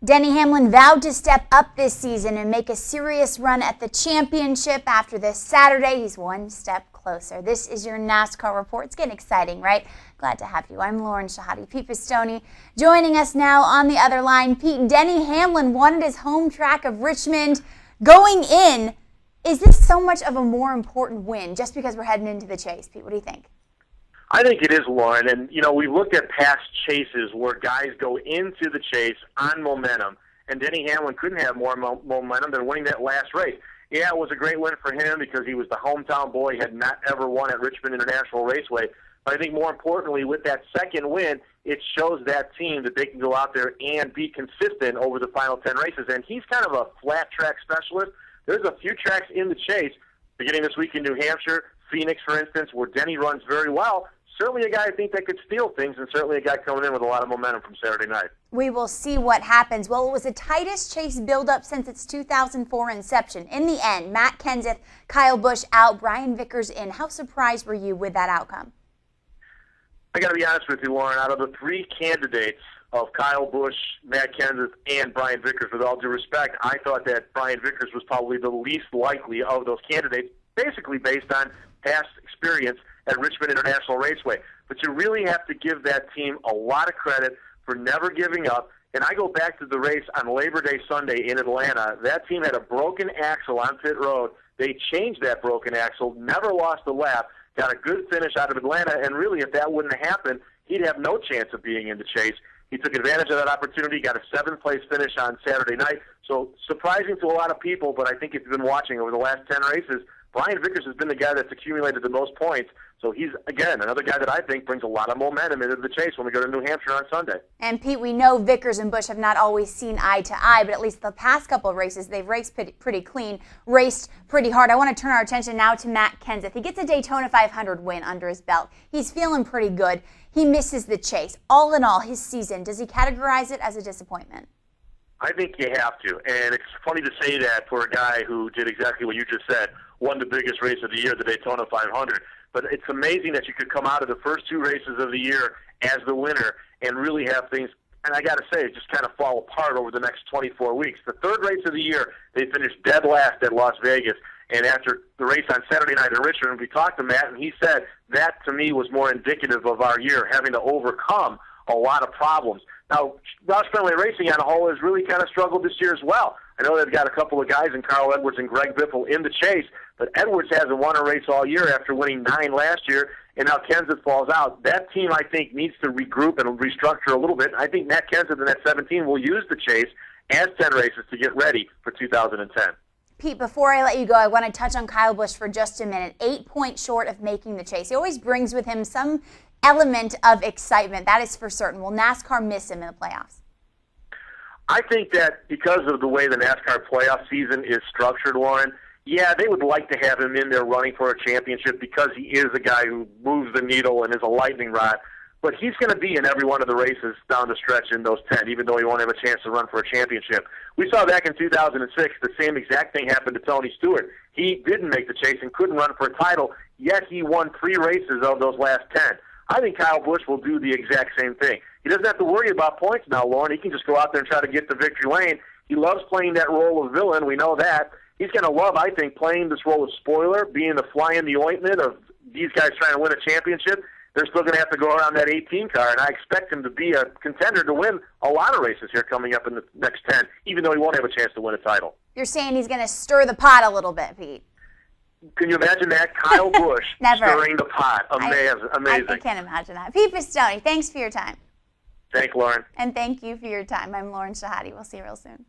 Denny Hamlin vowed to step up this season and make a serious run at the championship. After this Saturday, he's one step closer. This is your NASCAR report. It's getting exciting, right? Glad to have you. I'm Shehadi. Pete Pistone joining us now on the other line. Pete, Denny Hamlin wanted his home track of Richmond going in. Is this so much of a more important win just because we're heading into the chase? Pete, what do you think? I think it is, Lauren, and we've looked at past chases where guys go into the chase on momentum, and Denny Hamlin couldn't have more momentum than winning that last race. Yeah, it was a great win for him because he was the hometown boy, had not ever won at Richmond International Raceway. But I think more importantly, with that second win, it shows that team that they can go out there and be consistent over the final 10 races. And he's kind of a flat track specialist. There's a few tracks in the chase, beginning this week in New Hampshire, Phoenix, for instance, where Denny runs very well. Certainly a guy I think that could steal things, and certainly a guy coming in with a lot of momentum from Saturday night. We will see what happens. Well, it was the tightest chase build-up since its 2004 inception. In the end, Matt Kenseth, Kyle Busch out, Brian Vickers in. How surprised were you with that outcome? I got to be honest with you, Lauren. Out of the three candidates of Kyle Busch, Matt Kenseth, and Brian Vickers, with all due respect, I thought that Brian Vickers was probably the least likely of those candidates, basically based on past experience at Richmond International Raceway. But you really have to give that team a lot of credit for never giving up. And I go back to the race on Labor Day Sunday in Atlanta. That team had a broken axle on pit road. They changed that broken axle, never lost a lap, got a good finish out of Atlanta, and really if that wouldn't have happened, he'd have no chance of being in the chase. He took advantage of that opportunity, got a seventh-place finish on Saturday night. So surprising to a lot of people, but I think if you've been watching over the last 10 races, Brian Vickers has been the guy that's accumulated the most points. So he's, again, another guy that I think brings a lot of momentum into the chase when we go to New Hampshire on Sunday. And, Pete, we know Vickers and Busch have not always seen eye to eye, but at least the past couple of races, they've raced pretty clean, raced pretty hard. I want to turn our attention now to Matt Kenseth. He gets a Daytona 500 win under his belt. He's feeling pretty good. He misses the chase. All in all, his season, does he categorize it as a disappointment? I think you have to. And it's funny to say that for a guy who did exactly what you just said, won the biggest race of the year, the Daytona 500. But it's amazing that you could come out of the first two races of the year as the winner and really have things, and I got to say, just kind of fall apart over the next 24 weeks. The third race of the year, they finished dead last at Las Vegas. And after the race on Saturday night in Richmond, we talked to Matt, and he said that, to me, was more indicative of our year, having to overcome a lot of problems. Now, Roush Fenway Racing on a whole has really kind of struggled this year as well. I know they've got a couple of guys in Carl Edwards and Greg Biffle in the chase, but Edwards hasn't won a race all year after winning 9 last year, and now Kenseth falls out. That team, I think, needs to regroup and restructure a little bit. I think Matt Kenseth and that 17 will use the chase as 10 races to get ready for 2010. Pete, before I let you go, I want to touch on Kyle Busch for just a minute. 8 points short of making the chase. He always brings with him some element of excitement. That is for certain. Will NASCAR miss him in the playoffs? I think that because of the way the NASCAR playoff season is structured, Lauren, yeah, they would like to have him in there running for a championship because he is a guy who moves the needle and is a lightning rod. But he's going to be in every one of the races down the stretch in those 10, even though he won't have a chance to run for a championship. We saw back in 2006 the same exact thing happened to Tony Stewart. He didn't make the chase and couldn't run for a title, yet he won 3 races of those last 10. I think Kyle Busch will do the exact same thing. He doesn't have to worry about points now, Lauren. He can just go out there and try to get to victory lane. He loves playing that role of villain. We know that. He's going to love, I think, playing this role of spoiler, being the fly in the ointment of these guys trying to win a championship. They're still going to have to go around that 18 car, and I expect him to be a contender to win a lot of races here coming up in the next 10, even though he won't have a chance to win a title. You're saying he's going to stir the pot a little bit, Pete. Can you imagine that? Kyle Busch stirring the pot. Amazing. I can't imagine that. Pete Pistone, thanks for your time. Thanks, Lauren. And thank you for your time. I'm Shehadi. We'll see you real soon.